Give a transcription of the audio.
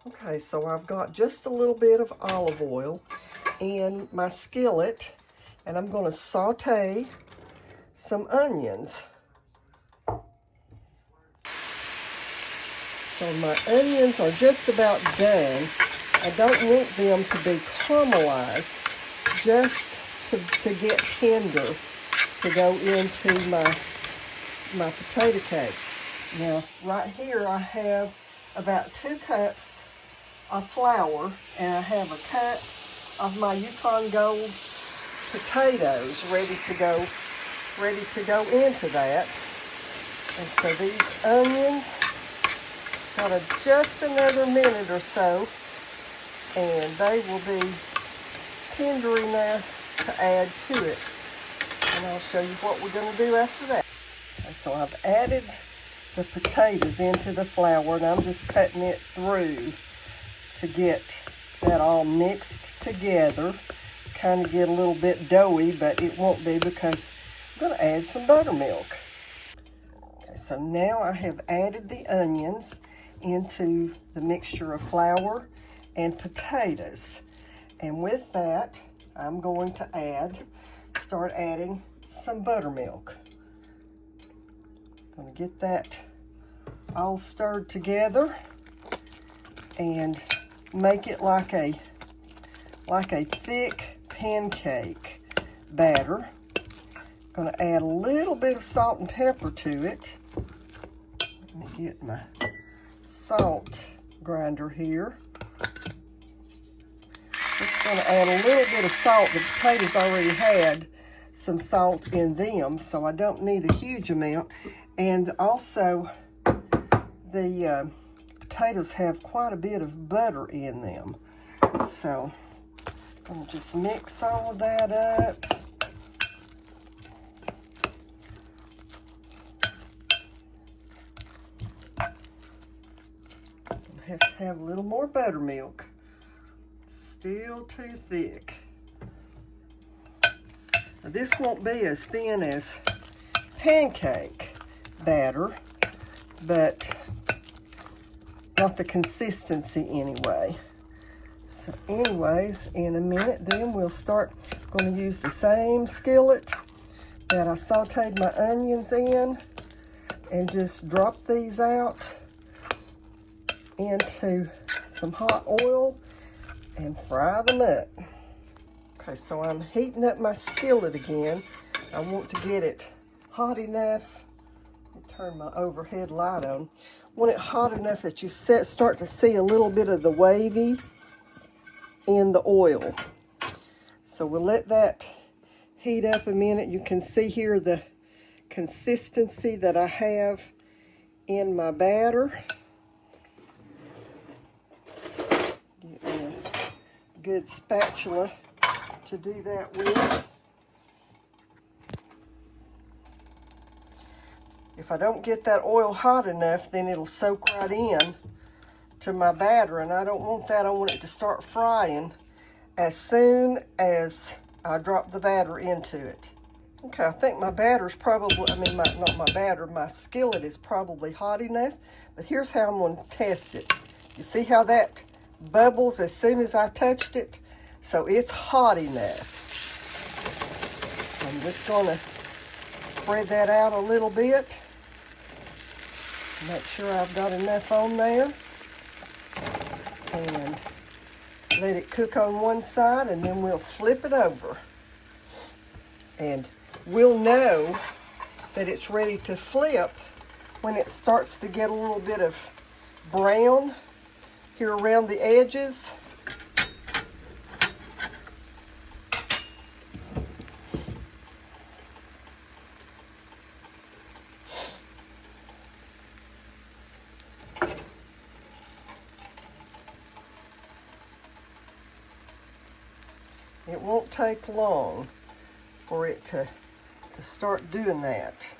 Okay, so I've got just a little bit of olive oil in my skillet, and I'm going to saute some onions. So my onions are just about done. I don't want them to be caramelized, just to get tender to go into my potato cakes. Now, right here I have about 2 cups of flour, and I have a cup of my Yukon Gold potatoes ready to go into that. And so these onions got just another minute or so, and they will be tender enough to add to it. And I'll show you what we're going to do after that. Okay, so I've added the potatoes into the flour, and I'm just cutting it through to get that all mixed together. Kind of get a little bit doughy, but it won't be because I'm going to add some buttermilk. Okay, so now I have added the onions into the mixture of flour and potatoes. And with that, I'm going to start adding some buttermilk. Going to get that all stirred together and make it like a thick pancake batter. Going to add a little bit of salt and pepper to it. Let me get my salt grinder here. Just going to add a little bit of salt. The potatoes already had some salt in them, so I don't need a huge amount. And also, the potatoes have quite a bit of butter in them. So, I'm going to just mix all of that up. I have to have a little more buttermilk. Still too thick. Now, this won't be as thin as pancake batter, but not the consistency anyway. So anyways, in a minute then we'll start. Going to use the same skillet that I sauteed my onions in, and just drop these out into some hot oil and fry them up. Okay, so I'm heating up my skillet again. I want to get it hot enough. Let me turn my overhead light on. Want it hot enough that you start to see a little bit of the wavy in the oil. So we'll let that heat up a minute. You can see here the consistency that I have in my batter. Get me a good spatula to do that with. If I don't get that oil hot enough, then it'll soak right in to my batter, and I don't want that. I want it to start frying as soon as I drop the batter into it. Okay, I think my batter's probably, my skillet is probably hot enough, but here's how I'm going to test it. You see how that bubbles as soon as I touched it? So it's hot enough. So I'm just going to spread that out a little bit. Make sure I've got enough on there. And let it cook on one side, and then we'll flip it over. And we'll know that it's ready to flip when it starts to get a little bit of brown here around the edges. It won't take long for it to start doing that.